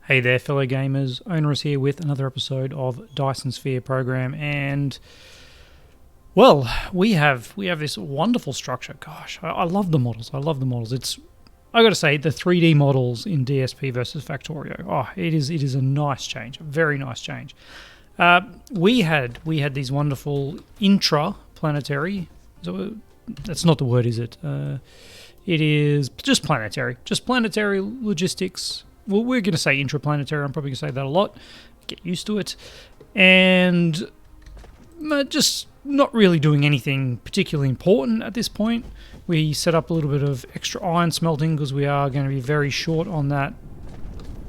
Hey there, fellow gamers. Onerous here with another episode of Dyson Sphere Program, and well, we have this wonderful structure. Gosh, I love the models. I love the models. I got to say, the 3D models in DSP versus Factorio. Oh, it is a nice change, a very nice change. We had these wonderful intra-planetary. So that's not the word, is it? It is just planetary logistics. Well, we're going to say intraplanetary. I'm probably going to say that a lot. Get used to it. And just not really doing anything particularly important at this point. We set up a little bit of extra iron smelting because we are going to be very short on that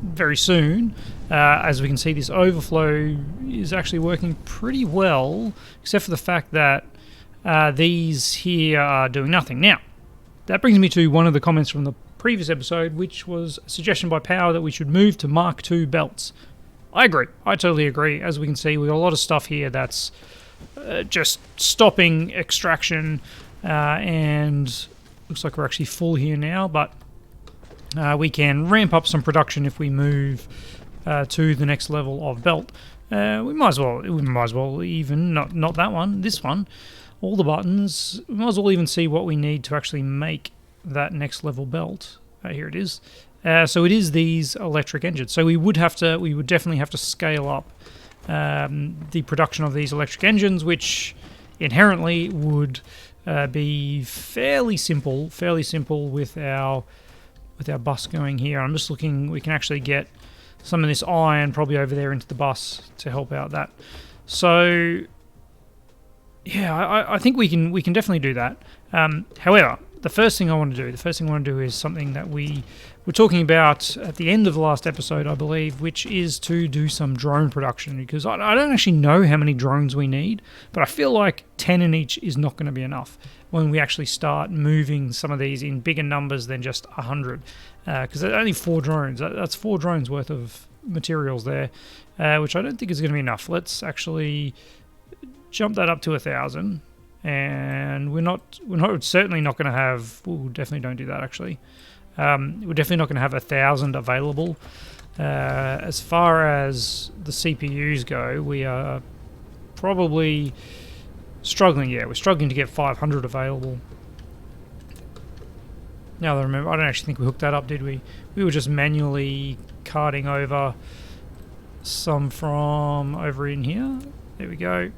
very soon. As we can see, this overflow is actually working pretty well, except for the fact that these here are doing nothing. Now, that brings me to one of the comments from the previous episode, which was a suggestion by Power that we should move to Mark II belts. I agree. I totally agree. As we can see, we've got a lot of stuff here that's just stopping extraction, and looks like we're actually full here now, but we can ramp up some production if we move to the next level of belt. We might as well even, not that one, this one, all the buttons, we might as well even see what we need to actually make that next level belt. Here it is. So it is these electric engines. So we would definitely have to scale up the production of these electric engines, which inherently would be fairly simple with our bus going here. I'm just looking. We can actually get some of this iron probably over there into the bus to help out that. So yeah, I think we can definitely do that. However, the first thing I want to do is something that we were talking about at the end of the last episode, I believe, which is to do some drone production, because I don't actually know how many drones we need, but I feel like 10 in each is not going to be enough when we actually start moving some of these in bigger numbers than just 100, because they're only 4 drones. That's 4 drones worth of materials there, which I don't think is going to be enough. Let's actually jump that up to 1,000. And we're certainly not going to have. Ooh, definitely don't do that. Actually, we're definitely not going to have 1,000 available. As far as the CPUs go, we are probably struggling. Yeah, we're struggling to get 500 available. Now that I remember, I don't actually think we hooked that up, did we? We were just manually carting over some from over in here. There we go.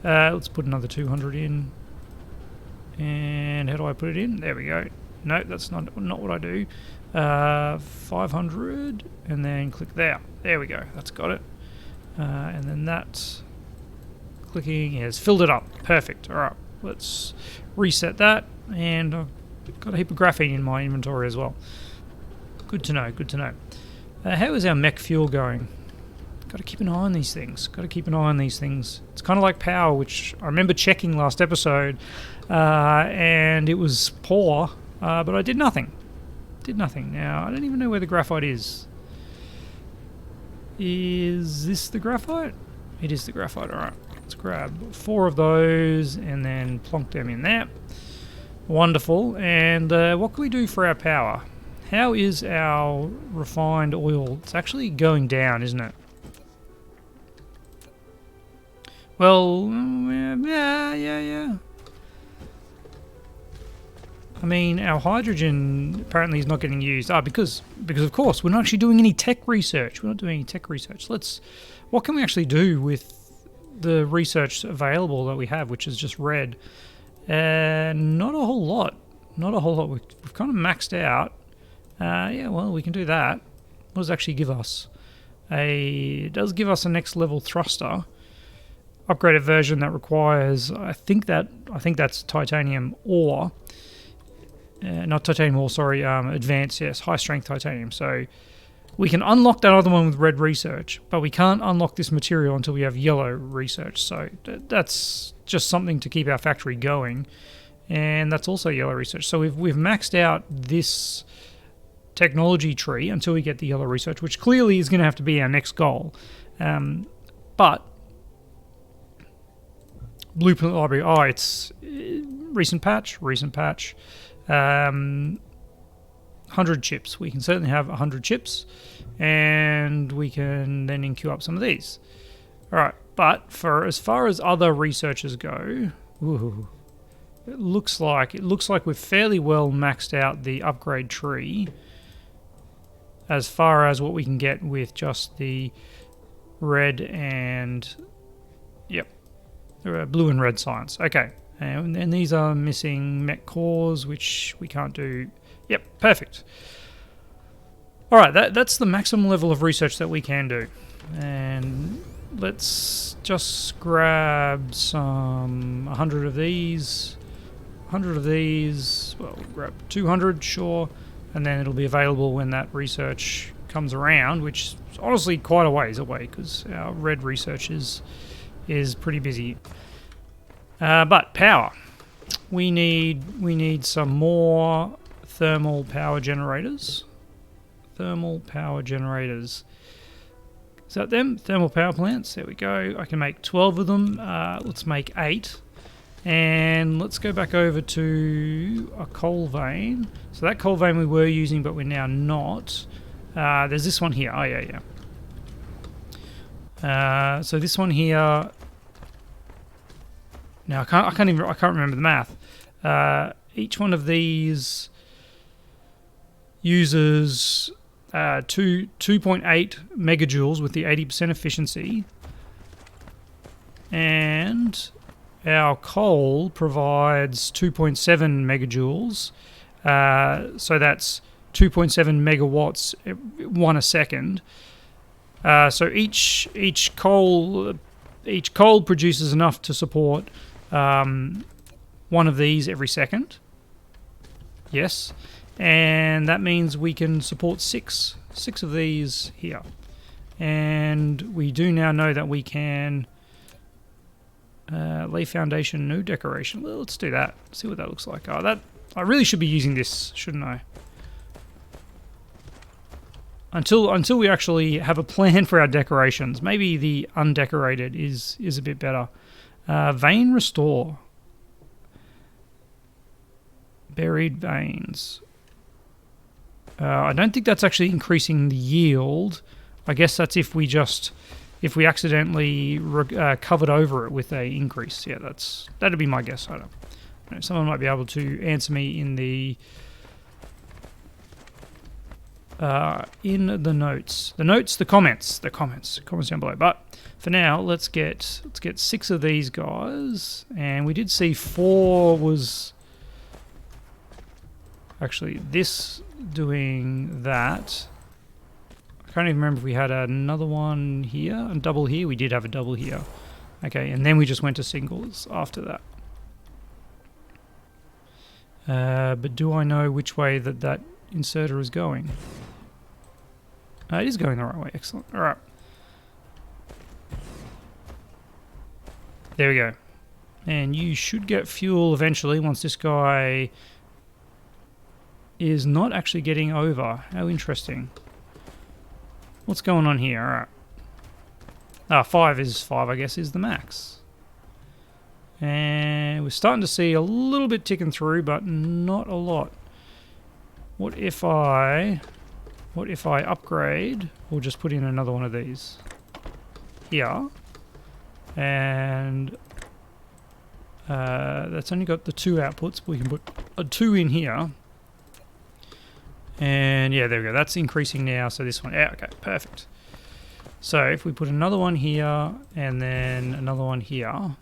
Let's put another 200 in. And how do I put it in? There we go. No, that's not what I do. 500, and then click there. There we go. That's got it. And then that clicking has filled it up. Perfect. All right. Let's reset that. And I've got a heap of graphene in my inventory as well. Good to know. Good to know. How is our mech fuel going? Got to keep an eye on these things. It's kind of like Power, which I remember checking last episode, and it was poor, but I did nothing. Now, I don't even know where the graphite is. Is this the graphite? It is the graphite. All right, let's grab 4 of those and then plonk them in there. Wonderful. And what can we do for our power? How is our refined oil? It's actually going down, isn't it? Well, yeah. I mean, our hydrogen apparently is not getting used. Because of course we're not actually doing any tech research. What can we actually do with the research available that we have, which is just red? Not a whole lot. We've kind of maxed out. Yeah, well, we can do that. What does it actually give us? It does give us a next level thruster. Upgraded version that requires, I think that's titanium ore. Not titanium ore, sorry, advanced, yes, high strength titanium. So we can unlock that other one with red research, but we can't unlock this material until we have yellow research. So that's just something to keep our factory going. And that's also yellow research. So we've maxed out this technology tree until we get the yellow research, which clearly is going to have to be our next goal. But Blueprint library. Oh, it's recent patch. 100 chips. We can certainly have 100 chips. and we can then queue up some of these. All right, but for as far as other researchers go, ooh, it looks like we've fairly well maxed out the upgrade tree as far as what we can get with just the red and blue and red science. Okay, and these are missing mech cores, which we can't do. Yep, perfect. All right, that's the maximum level of research that we can do, and let's just grab some 100 of these. 100 of these. Well, we'll grab 200, sure, and then it'll be available when that research comes around, which is honestly quite a ways away because our red research is pretty busy. But power, we need some more thermal power generators. Thermal power generators. Is that them? Thermal power plants. There we go. I can make 12 of them. Let's make 8. And let's go back over to a coal vein. So that coal vein we were using, but we're now not. There's this one here. Oh yeah. So this one here. Now I can't remember the math. Each one of these uses 2.8 megajoules with the 80% efficiency, and our coal provides 2.7 megajoules. So that's 2.7 megawatts 1 a second. So each coal produces enough to support one of these every second. Yes. And that means we can support six of these here. And we do now know that we can lay foundation, no decoration. Well, let's do that. See what that looks like. Oh, that I really should be using this, shouldn't I? Until we actually have a plan for our decorations. Maybe the undecorated is a bit better. Vein restore. Buried veins. I don't think that's actually increasing the yield. I guess that's if we accidentally covered over it with a increase. Yeah, that'd be my guess. I don't know. Someone might be able to answer me in the notes. The comments down below. But for now, let's get 6 of these guys, and we did see 4 was actually this doing that. I can't even remember if we had another one here, a double here. We did have a double here. Okay, and then we just went to singles after that. But do I know which way that inserter is going? It is going the right way. Excellent. All right. There we go. And you should get fuel eventually once this guy is not actually getting over. How interesting. What's going on here? All right. 5 is 5, I guess, is the max. And we're starting to see a little bit ticking through, but not a lot. What if I upgrade, or just put in another one of these here, and that's only got the 2 outputs, but we can put a 2 in here, and yeah, there we go, that's increasing now, so this one, yeah, okay, perfect. So if we put another one here, and then another one here,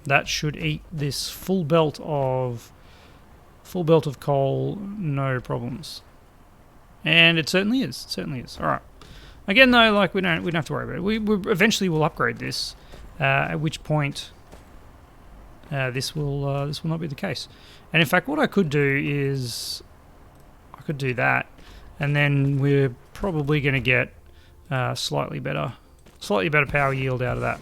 that should eat this full belt of coal, no problems. And it certainly is. All right. Again, though, like we don't have to worry about it. We eventually will upgrade this, at which point this will not be the case. And in fact, what I could do is I could do that, and then we're probably going to get slightly better power yield out of that.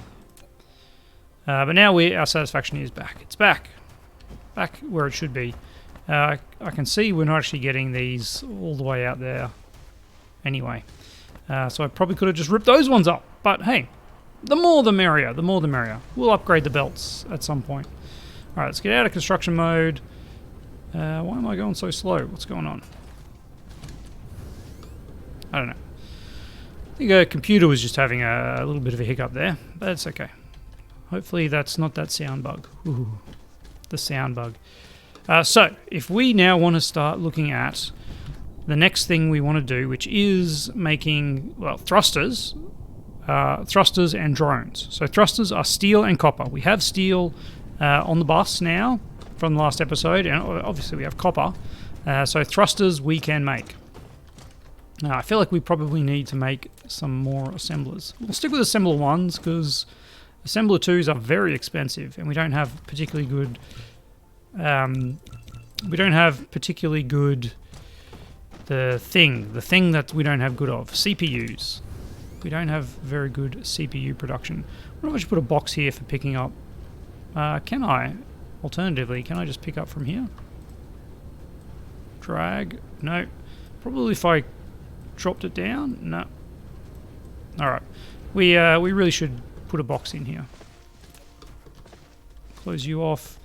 But now our satisfaction is back. It's back where it should be. I can see we're not actually getting these all the way out there anyway. So I probably could have just ripped those ones up. But hey, the more the merrier. We'll upgrade the belts at some point. All right, let's get out of construction mode. Why am I going so slow? What's going on? I don't know. I think a computer was just having a little bit of a hiccup there, but it's okay. Hopefully that's not that sound bug. Ooh, the sound bug. So, if we now want to start looking at the next thing we want to do, which is making, well, thrusters and drones. So thrusters are steel and copper. We have steel on the bus now from the last episode, and obviously we have copper. So thrusters we can make. I feel like we probably need to make some more assemblers. We'll stick with assembler 1s because assembler 2s are very expensive, and we don't have particularly good. The thing that we don't have good of, CPUs. We don't have very good CPU production. What if I should put a box here for picking up? Can I? Alternatively, can I just pick up from here? Drag? No. Probably if I dropped it down? No. Alright. We really should put a box in here. Close you off.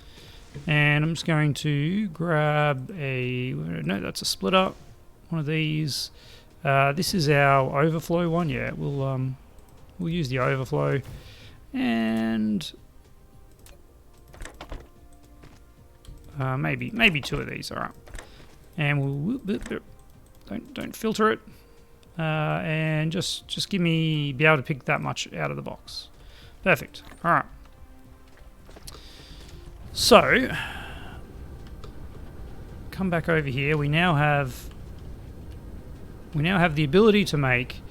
And I'm just going to grab a... No, that's a splitter. One of these. This is our overflow one. Yeah, we'll use the overflow. And... maybe 2 of these, alright. And we'll don't filter it. And just be able to pick that much out of the box. Perfect. Alright. So come back over here. We now have the ability to make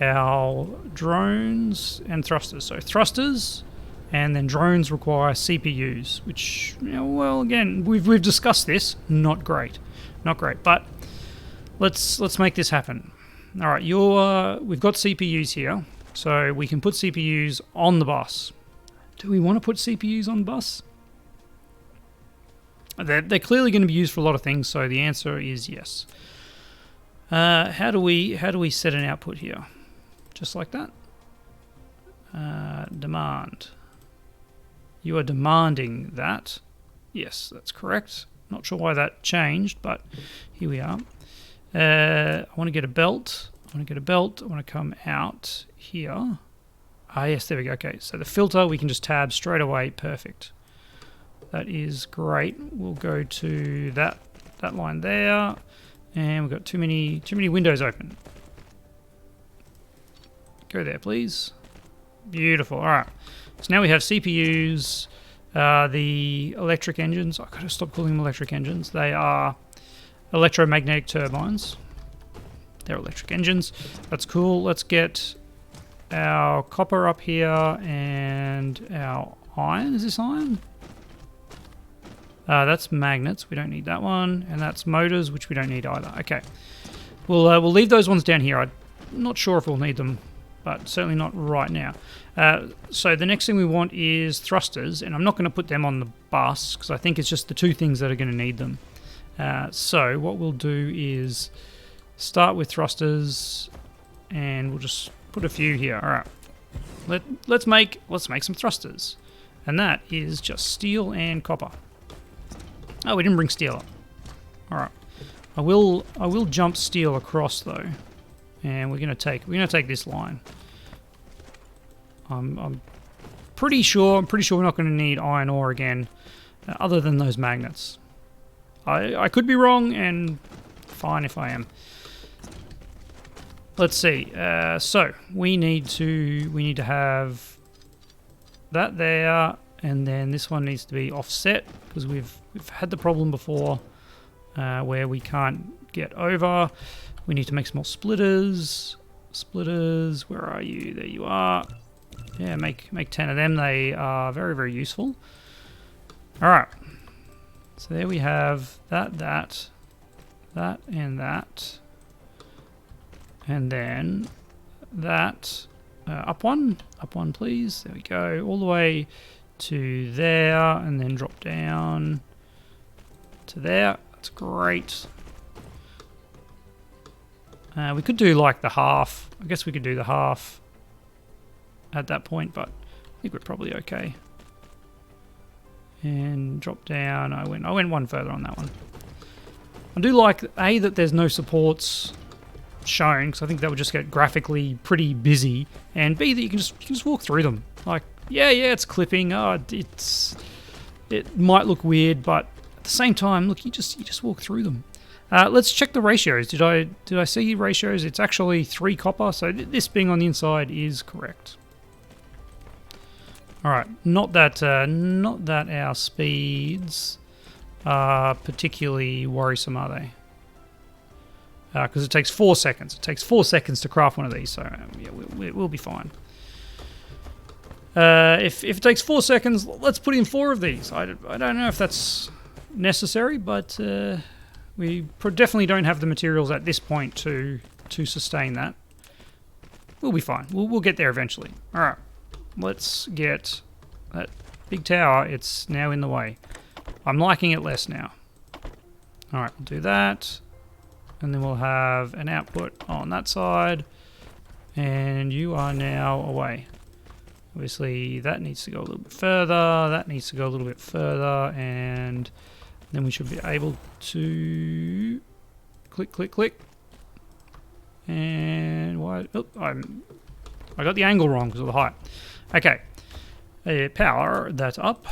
our drones and thrusters. So thrusters and then drones require CPUs, which, well, again, we've discussed this. Not great, but let's make this happen. All right, we've got CPUs here, so we can put CPUs on the bus. Do we want to put CPUs on the bus? They're clearly going to be used for a lot of things, so the answer is yes. How do we set an output here? Just like that. Demand. You are demanding that. Yes, that's correct. Not sure why that changed, but here we are. I want to get a belt. I want to come out here. Yes, there we go. Okay, so the filter we can just tab straight away. Perfect. That is great. We'll go to that line there, and we've got too many windows open. Go there, please. Beautiful. All right. So now we have CPUs, the electric engines. I've got to stop calling them electric engines. They are electromagnetic turbines. They're electric engines. That's cool. Let's get our copper up here and our iron. Is this iron? That's magnets. We don't need that one. And that's motors, which we don't need either. Okay. We'll leave those ones down here. I'm not sure if we'll need them, but certainly not right now. So the next thing we want is thrusters, and I'm not going to put them on the bus because I think it's just the 2 things that are going to need them. So what we'll do is start with thrusters, and we'll just put a few here. All right. Let's make some thrusters, and that is just steel and copper. Oh, we didn't bring steel up. All right. I will jump steel across though, and we're gonna take this line. I'm pretty sure we're not going to need iron ore again, other than those magnets. I could be wrong, and fine if I am. Let's see. So we need to have that there, and then this one needs to be offset because we've had the problem before where we can't get over. We need to make some more splitters. Splitters, where are you? There you are. Yeah, make 10 of them. They are very, very useful. All right. So there we have that, and that. And then that. Up one, please. There we go. All the way to there, and then drop down to there. That's great. We could do like the half. I guess we could do the half at that point, but I think we're probably okay. And drop down. I went one further on that one. I do like that there's no supports shown, because I think that would just get graphically pretty busy, and B, that you can just walk through them. Like, yeah, it's clipping. It might look weird, but at the same time, look, you just walk through them. Let's check the ratios. Did I see ratios? It's actually 3 copper, so this being on the inside is correct. All right, not that our speeds are particularly worrisome, are they? Because it takes 4 seconds. It takes 4 seconds to craft one of these, so yeah, we'll be fine. If it takes 4 seconds, let's put in 4 of these. I don't know if that's necessary, but we definitely don't have the materials at this point to sustain that. We'll be fine. We'll get there eventually. All right, let's get that big tower. It's now in the way. I'm liking it less now. All right, we'll do that. And then we'll have an output on that side. And you are now away. Obviously, that needs to go a little bit further. That needs to go a little bit further. And then we should be able to click, click, click. And why? Oh, I got the angle wrong because of the height. Okay. Power that up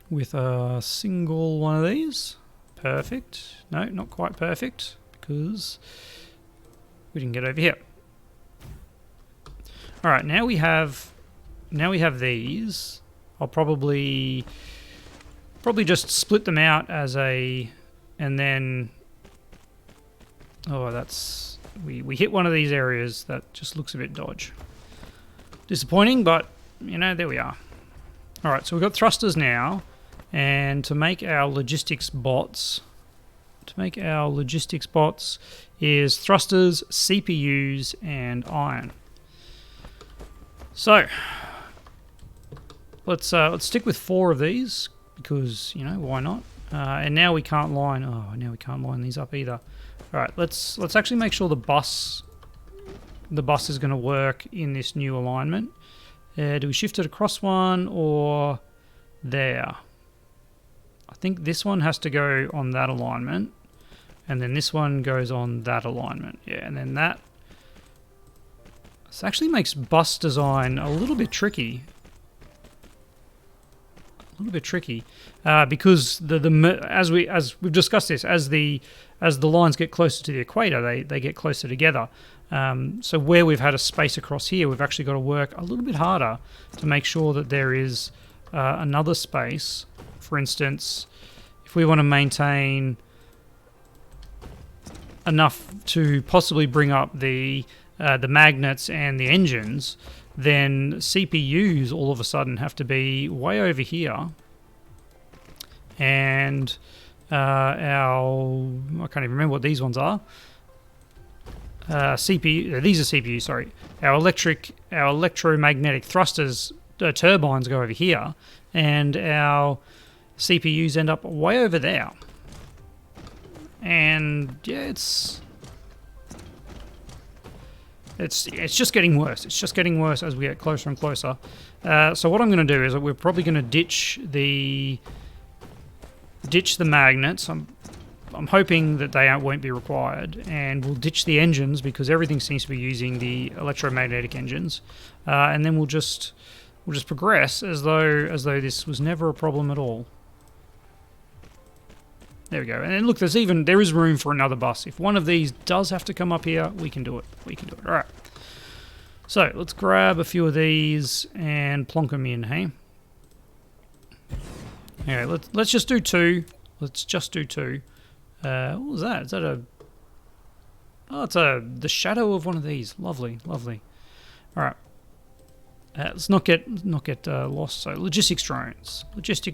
with a single one of these. Perfect. No, not quite perfect because we didn't get over here. All right, now we have these. I'll probably just split them out as a, and then that's we hit one of these areas that just looks a bit dodge. Disappointing, but you know, there we are. All right, so we've got thrusters now. And to make our logistics bots, is thrusters, CPUs, and iron. So let's stick with 4 of these because you know why not? And now we can't line. Oh, now we can't line these up either. All right, let's actually make sure the bus is going to work in this new alignment. Do we shift it across one or there? I think this one has to go on that alignment, and then this one goes on that alignment. Yeah, and then that. This actually makes bus design a little bit tricky. Because as we've discussed this, as the lines get closer to the equator, they get closer together. So where we've had a space across here, we've actually got to work a little bit harder to make sure that there is another space. For instance, if we want to maintain enough to possibly bring up the magnets and the engines, then CPUs all of a sudden have to be way over here, and I can't even remember what these ones are. CPU. These are CPUs. Sorry, our electromagnetic thrusters turbines go over here, and our CPUs end up way over there. And yeah, it's just getting worse. It's just getting worse as we get closer and closer. So what I'm going to do is we're probably going to ditch the magnets. I'm hoping that they won't be required, and we'll ditch the engines because everything seems to be using the electromagnetic engines, and then we'll just progress as though this was never a problem at all. There we go. And then look, there is room for another bus. If one of these does have to come up here, we can do it. All right. So let's grab a few of these and plonk them in, hey? Okay, let's just do 2. Let's just do 2. What was that? Is that a... Oh, it's the shadow of one of these. Lovely. All right. Let's not get lost. So logistic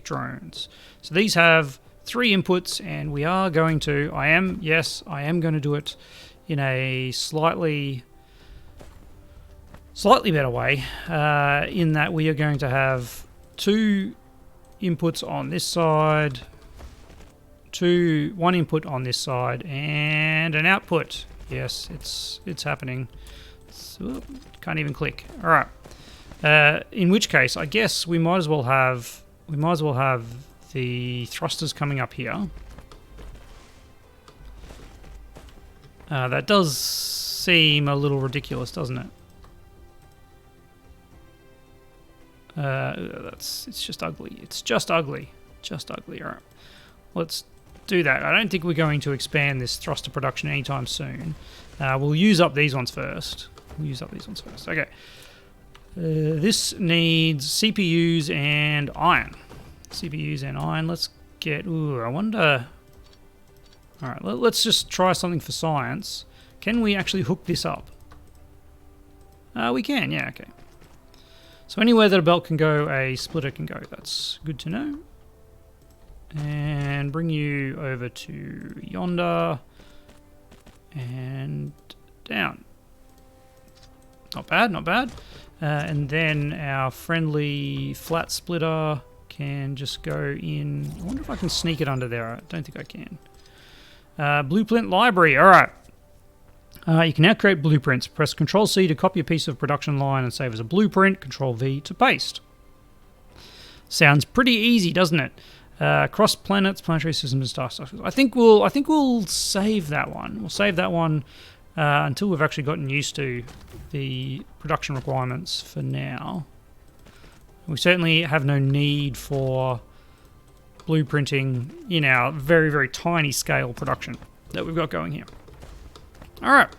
drones. So these have 3 inputs, and we are going to... I am going to do it in a slightly better way, in that we are going to have 2 inputs on this side, 1 input on this side, and an output. Yes, it's happening. So, can't even click. All right. In which case, I guess we might as well have the thrusters coming up here. That does seem a little ridiculous, doesn't it? It's just ugly. It's just ugly. Just ugly. All right. Let's do that. I don't think we're going to expand this thruster production anytime soon. We'll use up these ones first. Okay. This needs CPUs and iron. Let's get... Ooh, I wonder... Alright, let's just try something for science. Can we actually hook this up? We can, yeah, okay. So anywhere that a belt can go, a splitter can go. That's good to know. And bring you over to yonder. And down. Not bad, not bad. And then our friendly flat splitter can just go in. I wonder if I can sneak it under there. I don't think I can. Blueprint library. All right. You can now create blueprints. Press Ctrl-C to copy a piece of production line and save as a blueprint. Ctrl-V to paste. Sounds pretty easy, doesn't it? Cross planets, planetary systems, and star structures. I think we'll save that one. We'll save that one until we've actually gotten used to the production requirements for now. We certainly have no need for blueprinting in our very, very tiny scale production that we've got going here. All right.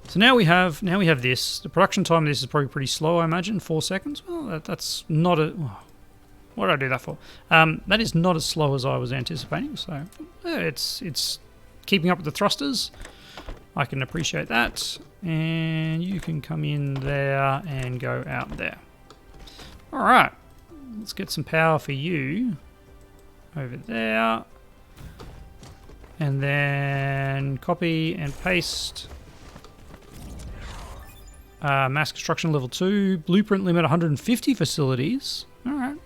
So now we have this. The production time of this is probably pretty slow, I imagine, 4 seconds. Well, that's not a... Oh, what did I do that for? That is not as slow as I was anticipating. So it's keeping up with the thrusters. I can appreciate that. And you can come in there and go out there. All right. Let's get some power for you over there. And then copy and paste. Mass construction level 2. Blueprint limit 150 facilities. All right.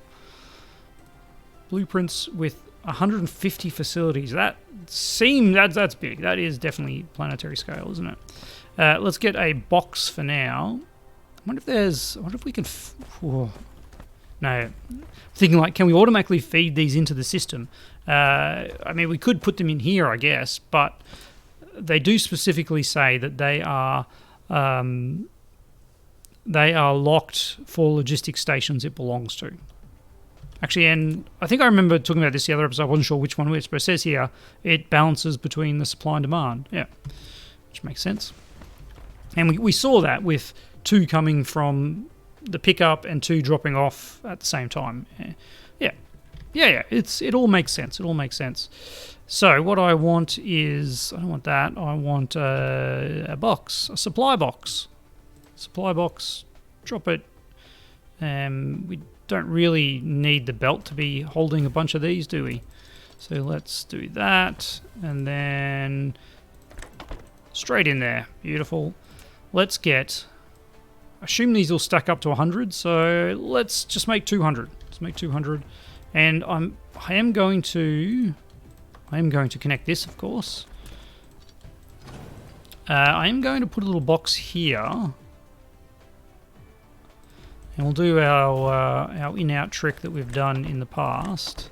Blueprints with 150 facilities. That's big. That is definitely planetary scale, isn't it? Let's get a box for now. I wonder if we can... No. I'm thinking, like, can we automatically feed these into the system? I mean, we could put them in here, I guess, but they do specifically say that they are locked for logistics stations it belongs to. Actually, and I think I remember talking about this the other episode. I wasn't sure which one which, but it says here it balances between the supply and demand. Yeah, which makes sense. And we saw that with 2 coming from the pickup and 2 dropping off at the same time. Yeah. It all makes sense. It all makes sense. So what I want is, I don't want that. I want a box, a supply box. Supply box. Drop it. We don't really need the belt to be holding a bunch of these, do we? So let's do that, and then straight in there. Beautiful. Let's get... Assume these will stack up to 100, so let's just make 200. Let's make 200. And I am going to connect this, of course. I am going to put a little box here. And we'll do our in-out trick that we've done in the past.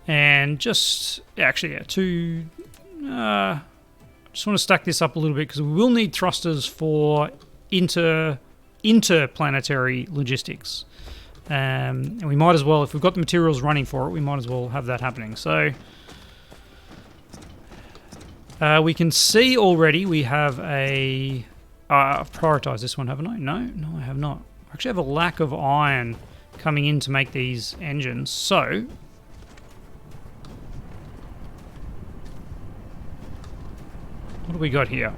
And just, just want to stack this up a little bit because we will need thrusters for interplanetary logistics. And we might as well, if we've got the materials running for it, we might as well have that happening. So we can see already we have a... I've prioritized this one, haven't I? No, I have not. I actually have a lack of iron coming in to make these engines. So what do we got here?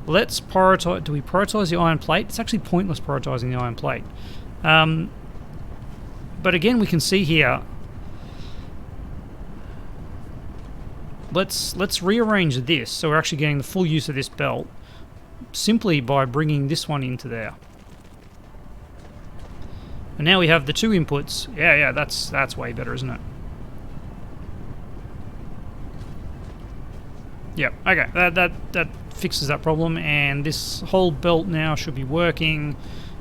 Let's prioritize... Do we prioritize the iron plate? It's actually pointless prioritizing the iron plate. But again, we can see here... Let's rearrange this so we're actually getting the full use of this belt simply by bringing this one into there. And now we have the 2 inputs. Yeah, that's way better, isn't it? Yep, okay, that fixes that problem, and this whole belt now should be working,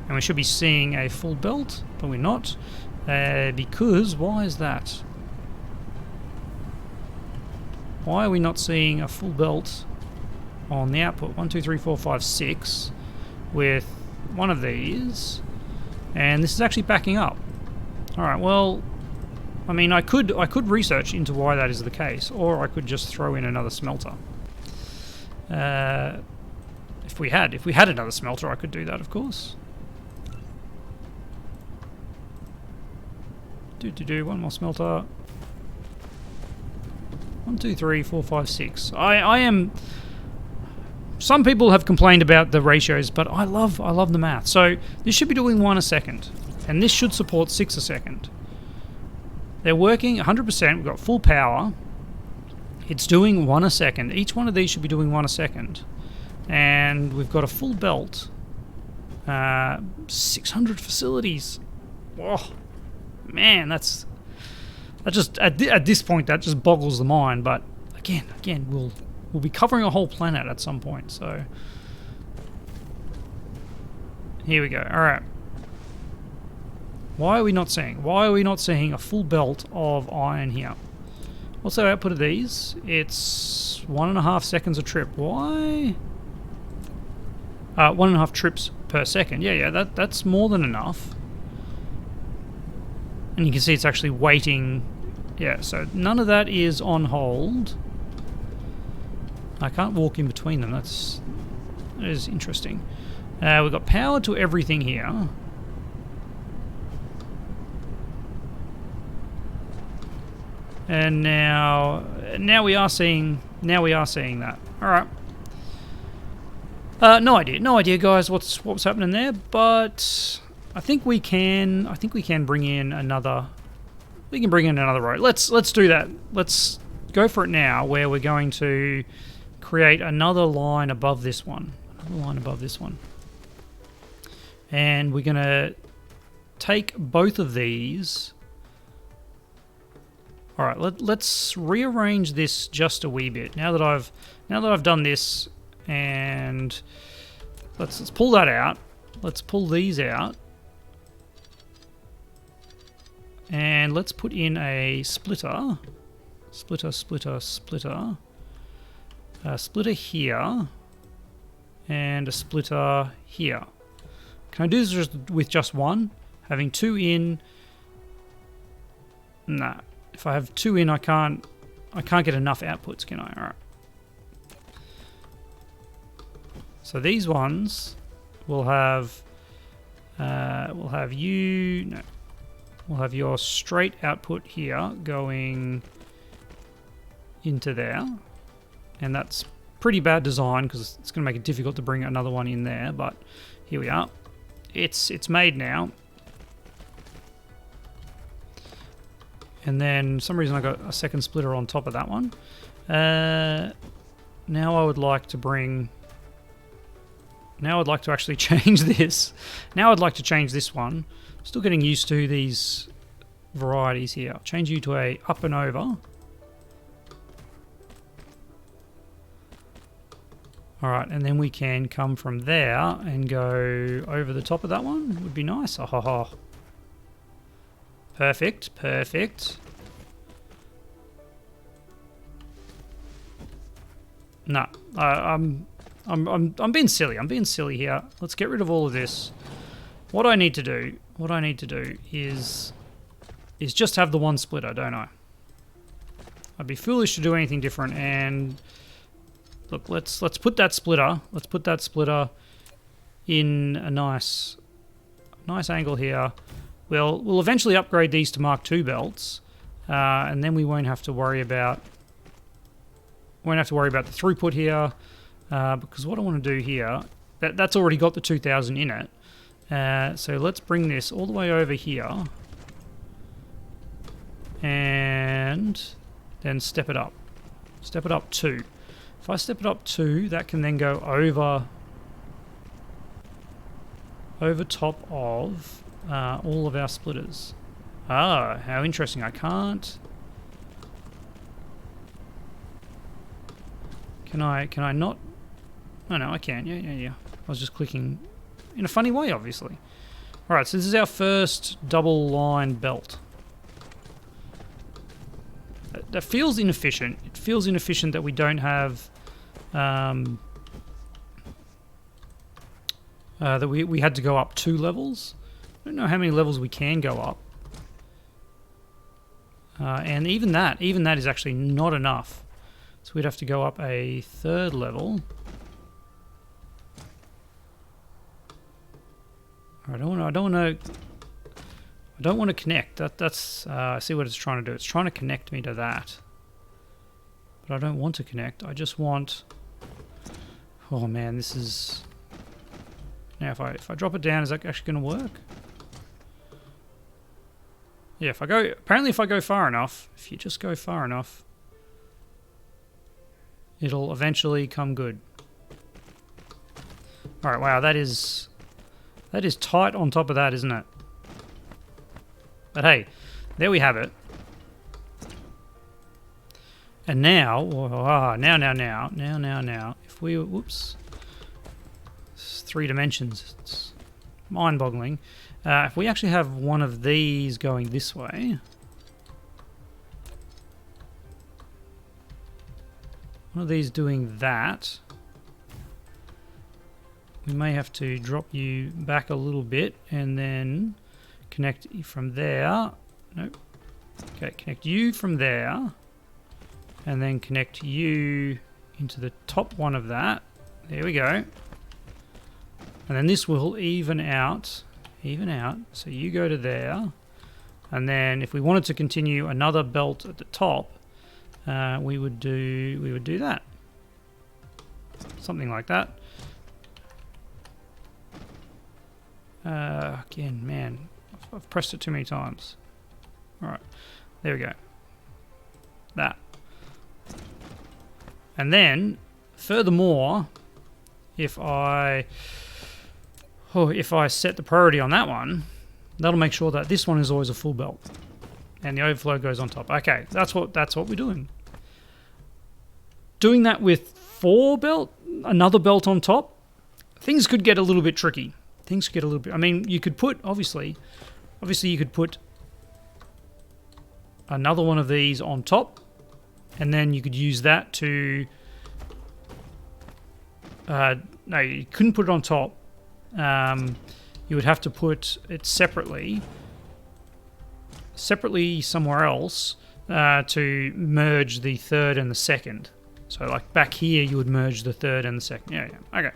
and we should be seeing a full belt, but we're not, because, why is that? Why are we not seeing a full belt on the output? 1, 2, 3, 4, 5, 6 with one of these, and this is actually backing up. All right, well, I mean, I could research into why that is the case, or I could just throw in another smelter. If we had another smelter, I could do that, of course. One more smelter. 1, 2, 3, 4, 5, 6. I am. Some people have complained about the ratios, but I love the math. So this should be doing 1 a second, and this should support 6 a second. They're working 100%. We've got full power. It's doing 1 a second. Each one of these should be doing 1 a second, and we've got a full belt. 600 facilities. Oh man, that just at this point that just boggles the mind. But again, we'll be covering a whole planet at some point. So here we go. All right. Why are we not seeing a full belt of iron here? What's the output of these? It's 1.5 seconds a trip. Why? 1.5 trips per second. Yeah, that's more than enough. And you can see it's actually waiting. Yeah, so none of that is on hold. I can't walk in between them. That is interesting. We've got power to everything here. And now we are seeing that. All right. No idea, guys. What was happening there? But I think we can bring in another. We can bring in another row. Let's do that. Let's go for it now. Where we're going to create another line above this one. And we're gonna take both of these. All right. Let's rearrange this just a wee bit. Now that I've done this, and let's pull that out. Let's pull these out. And let's put in a splitter. Splitter here. And a splitter here. Can I do this just with just one? Having 2 in... Nah. If I have 2 in, I can't get enough outputs, can I? Alright. So these ones will have... we'll have you... No. We'll have your straight output here going into there. And that's pretty bad design because it's going to make it difficult to bring another one in there. But here we are. It's made now. And then for some reason I got a second splitter on top of that one. Now I would like to bring... Now I'd like to actually change this. Now I'd like to change this one. Still getting used to these varieties here. I'll change you to a up and over. Alright, and then we can come from there and go over the top of that one. Would be nice. Oh, ho, ho. Perfect. No, I'm being silly. I'm being silly here. Let's get rid of all of this. What I need to do is just have the one splitter, don't I? I'd be foolish to do anything different. And look, let's put that splitter. Let's put that splitter in a nice angle here. We'll eventually upgrade these to Mark II belts, and then we won't have to worry about the throughput here, because what I want to do here, that's already got the 2000 in it. So let's bring this all the way over here, and then step it up. Step it up 2. If I step it up 2, that can then go over top of all of our splitters. Ah, how interesting. I can't... Can I not... Oh no, I can. Yeah. I was just clicking in a funny way, obviously. Alright, so this is our first double line belt. That feels inefficient. It feels inefficient that we don't have that we had to go up 2 levels. I don't know how many levels we can go up. And even that is actually not enough. So we'd have to go up a 3rd level. I don't want to connect. That's I see what it's trying to do. It's trying to connect me to that. But I don't want to connect. I just want. Oh man, this is. Now if I drop it down, is that actually going to work? Yeah, apparently if I go far enough, if you just go far enough, it'll eventually come good. All right, wow, that is tight on top of that, isn't it? But hey, there we have it. And now, now, if we, whoops, it's 3 dimensions, it's mind-boggling. If we actually have one of these going this way, one of these doing that, we may have to drop you back a little bit and then connect from there. Nope. Okay, connect you from there and then connect you into the top one of that. There we go. And then this will even out. So you go to there, and then if we wanted to continue another belt at the top, we would do that, something like that. Again, man, I've pressed it too many times. All right, there we go. That, and then furthermore, if I set the priority on that one, that'll make sure that this one is always a full belt, and the overflow goes on top. Okay, that's what we're doing. Doing that with 4 belt, another belt on top, things could get a little bit tricky. Things get a little bit. I mean, you could put obviously you could put another one of these on top, and then you could use that to. No, you couldn't put it on top. You would have to put it separately somewhere else to merge the 3rd and the 2nd. So like back here you would merge the 3rd and the 2nd. Yeah, okay.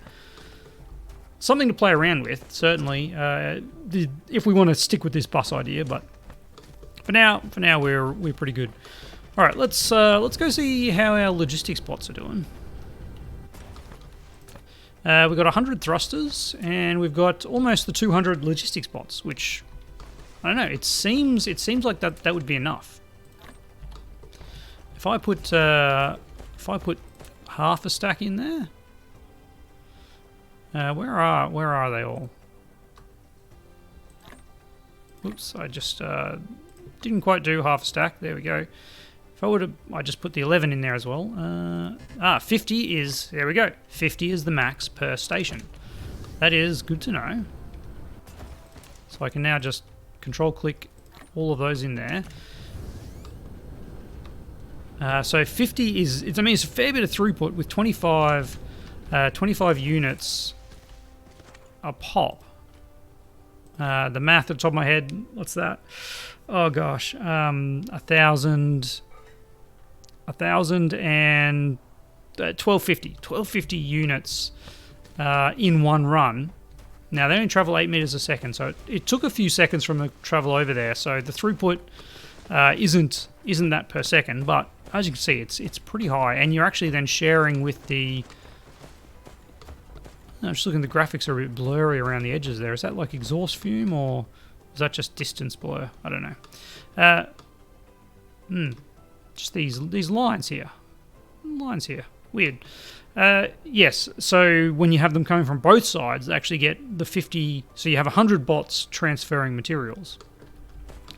Something to play around with, certainly, if we want to stick with this bus idea, but for now we're pretty good. All right, let's go see how our logistics bots are doing. We've got 100 thrusters, and we've got almost the 200 logistics bots, which, I don't know, it seems like that would be enough. If I put half a stack in there, where are they all? Oops, I just didn't quite do half a stack. There we go. If I would have, I just put the 11 in there as well. 50 is, there we go. 50 is the max per station. That is good to know. So I can now just control click all of those in there. So 50 is, it's a fair bit of throughput with 25 units a pop. The math at the top of my head, what's that? Oh gosh, 1,000 and 1250 units in one run. Now they only travel 8 meters a second, so it took a few seconds from the travel over there. So the throughput isn't that per second, but as you can see, it's pretty high, and you're actually then sharing with the. I'm just looking. The graphics are a bit blurry around the edges there. Is that like exhaust fume, or is that just distance blur? I don't know. Just these lines here. Weird. Yes, so when you have them coming from both sides, they actually get the 50. So you have 100 bots transferring materials.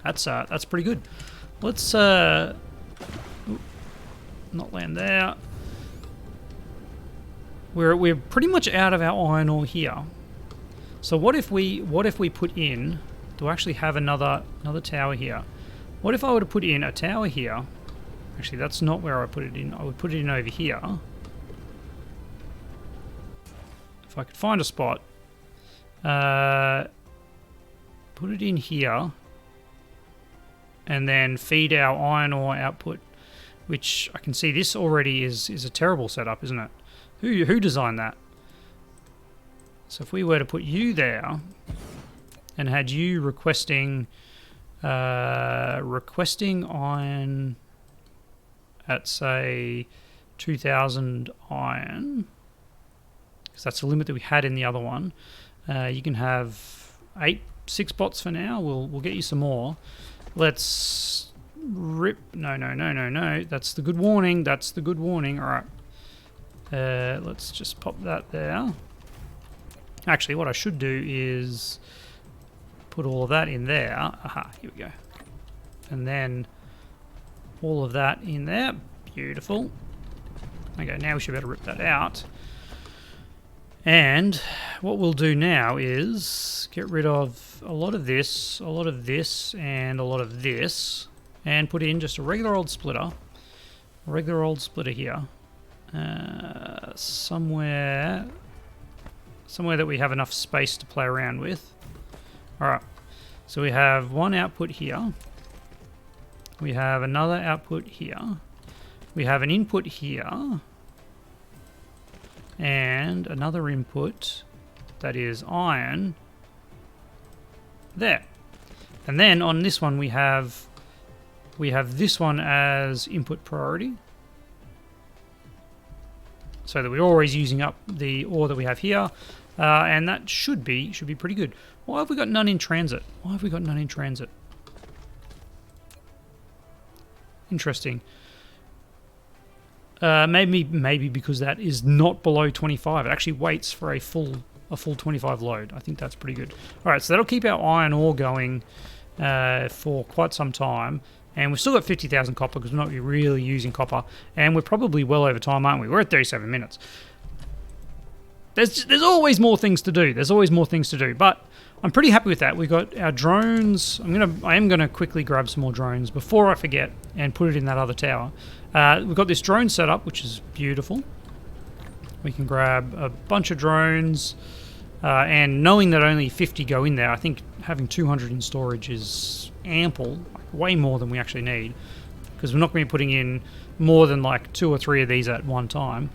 That's pretty good. Let's not land there. We're pretty much out of our iron ore here. So what if we put in? Do I actually have another tower here? What if I were to put in a tower here Actually, that's not where I put it in. I would put it in over here. If I could find a spot. Put it in here. And then feed our iron ore output. Which I can see this already is a terrible setup, isn't it? Who designed that? So if we were to put you there and had you requesting iron at say 2,000 iron, because that's the limit that we had in the other one. You can have 6 bots for now. We'll get you some more. Let's rip. No. That's the good warning. That's the good warning. All right. Let's just pop that there. Actually, what I should do is put all of that in there. Aha, here we go. And then all of that in there. Beautiful. Okay, now we should be able to rip that out. And what we'll do now is get rid of a lot of this, and a lot of this, and put in just a regular old splitter. A regular old splitter here. Somewhere that we have enough space to play around with. Alright, so we have one output here. We have another output here. We have an input here. And another input that is iron there. And then on this one we have this one as input priority. So that we're always using up the ore that we have here. And that should be pretty good. Why have we got none in transit? Why have we got none in transit? Interesting. Maybe because that is not below 25. It actually waits for a full 25 load. I think that's pretty good. All right, so that'll keep our iron ore going for quite some time. And we've still got 50,000 copper because we're not really using copper. And we're probably well over time, aren't we? We're at 37 minutes. There's always more things to do. But I'm pretty happy with that. We've got our drones. I am gonna quickly grab some more drones before I forget and put it in that other tower. We've got this drone set up, which is beautiful. We can grab a bunch of drones, and knowing that only 50 go in there, I think having 200 in storage is ample, like way more than we actually need, because we're not going to be putting in more than like 2 or 3 of these at one time.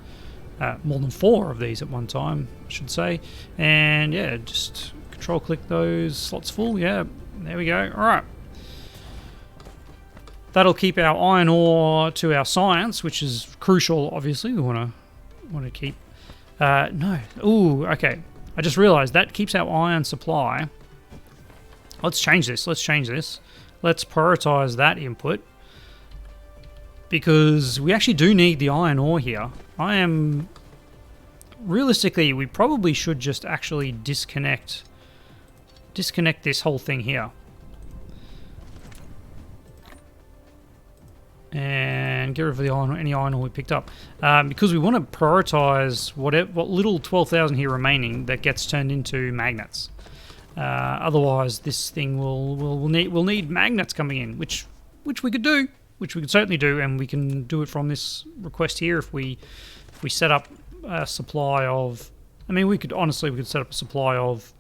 More than 4 of these at one time, I should say. And yeah, just control click those slots full. Yeah, there we go. All right. That'll keep our iron ore to our science, which is crucial. Obviously, we want to keep. No. Ooh. Okay. I just realised that keeps our iron supply. Let's change this. Let's prioritise that input, because we actually do need the iron ore here. Realistically, we probably should just actually disconnect this whole thing here. And get rid of any iron ore we picked up. Because we want to prioritise what little 12,000 here remaining that gets turned into magnets. Otherwise, this thing will need magnets coming in, which we could do. Which we could certainly do, and we can do it from this request here if we set up a supply of. I mean, we could set up a supply of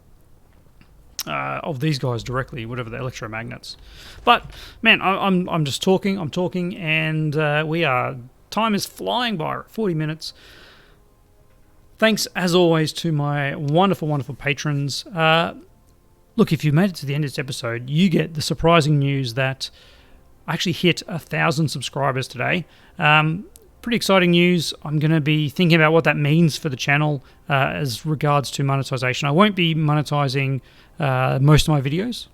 these guys directly, whatever the electromagnets. But man, I'm just talking. I'm talking, and time is flying by. 40 minutes. Thanks as always to my wonderful patrons. Look, if you made it to the end of this episode, you get the surprising news that I actually hit 1,000 subscribers today. Pretty exciting news. I'm going to be thinking about what that means for the channel as regards to monetization. I won't be monetizing most of my videos.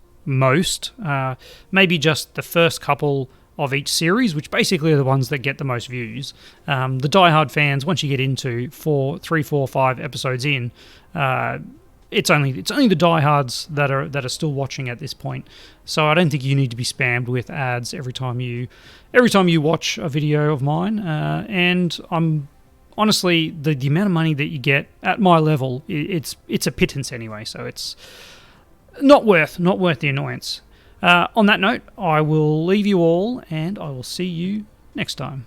Maybe just the first couple of each series, which basically are the ones that get the most views. The diehard fans, once you get into 3, 4, 5 episodes in, it's only the diehards that are still watching at this point. So I don't think you need to be spammed with ads every time you watch a video of mine. And I'm honestly, the amount of money that you get at my level, it's a pittance anyway. So it's not worth the annoyance. On that note, I will leave you all, and I will see you next time.